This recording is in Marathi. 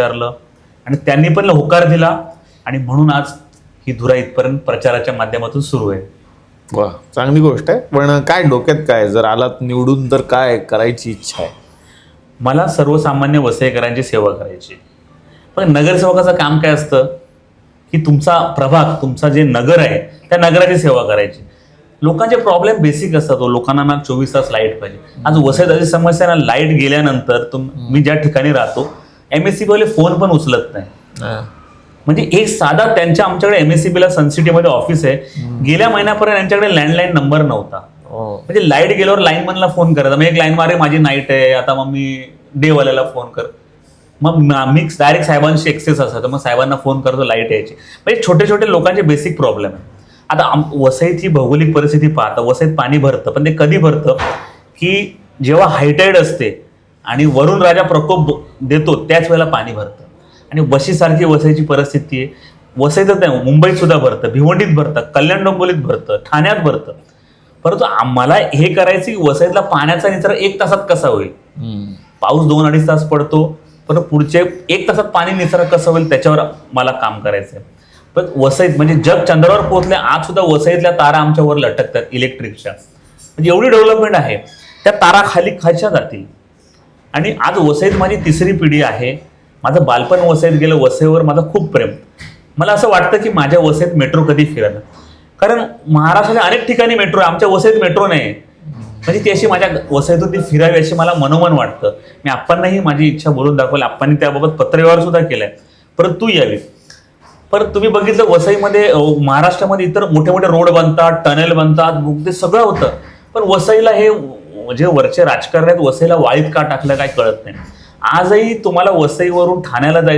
विचारलं आणि त्यांनी पण होकार दिला आणि म्हणून आज ही धुरा इथपर्यंत प्रचाराच्या माध्यमातून सुरू आहे. वा, चांगली गोष्ट आहे. पण काय डोक्यात काय, जर आलात निवडून तर काय करायची इच्छा आहे? मला सर्वसामान्य वसईकरांची सेवा करायची. पण नगरसेवकाचं काम काय असतं की तुमचा प्रभाग, तुमचा जे नगर आहे त्या नगराची सेवा करायची. लोकांचे प्रॉब्लेम बेसिक असतात. लोकांना ना 24 तास लाईट पाहिजे. आज वसईत अशी समस्या ना, लाईट गेल्यानंतर मी ज्या ठिकाणी राहतो MSCB वाले फोन पण उचलत नाही. म्हणजे एक साधा त्यांच्या आमच्याकडे MSCB ला सनसिटीमध्ये ऑफिस आहे. गेल्या महिन्यापर्यंत यांच्याकडे लँडलाईन नंबर नव्हता. म्हणजे लाईट गेल्यावर लाईन मॅनला फोन करायचा. मग एक लाईन मारे माझी नाईट आहे आता, मग मी डेवाल्याला फोन कर. मग मी डायरेक्ट साहेबांशी एक्सेस असायचं, मग साहेबांना फोन करतो लाईट यायची. म्हणजे छोटे छोटे लोकांचे बेसिक प्रॉब्लेम आहे. आता वसईची भौगोलिक परिस्थिती पाहता वसईत पाणी भरतं, पण ते कधी भरतं की जेव्हा हायटाईड असते आणि वरून राजा प्रकोप देतो त्याच वेळेला पाणी भरतं. आणि वशीसारखी वसईची परिस्थिती आहे. वसईतच नाही, मुंबईत सुद्धा भरतं, भिवंडीत भरतं, कल्याण डोंबिवलीत भरतं, ठाण्यात भरतं. परंतु आम्हाला हे करायचं की वसईतला पाण्याचा निचरा 1 तासात कसा होईल. पाऊस 2-2.5 तास पडतो, पण पुढचे 1 तासात पाणी निचरा कसं होईल त्याच्यावर मला काम करायचं आहे. पण वसईत म्हणजे जग चंद्रावर पोहोचले, आज सुद्धा वसईतल्या तारा आमच्यावर लटकतात इलेक्ट्रिकच्या. म्हणजे एवढी डेव्हलपमेंट आहे, त्या तारा खाली खायच्या जातील. आणि आज वसईत माझी 3री पिढी आहे. माझं बालपण वसईत गेलं. वसईवर माझं खूप प्रेम. मला असं वाटतं की माझ्या वसईत मेट्रो कधी फिरेल, कारण महाराष्ट्राच्या अनेक ठिकाणी मेट्रो आहे, आमच्या वसईत मेट्रो नाही. म्हणजे ती अशी माझ्या वसईतून ती फिरावी अशी मला मनोमन वाटतं. मी आप्पांनाही माझी इच्छा बोलून दाखवली. आप्पांनी त्याबाबत पत्रव्यवहार सुद्धा केलाय, परंतु यावी. परत तुम्ही बघितलं वसईमध्ये महाराष्ट्रामध्ये इतर मोठे मोठे रोड बनतात, टनेल बनतात, ते सगळं होतं. पण वसईला हे जे वरचे राजकारण आहेत वसईला वाळीत का टाकलं काय कळत नाही. आजही तुम्हाला वसईवरून ठाण्याला जायचं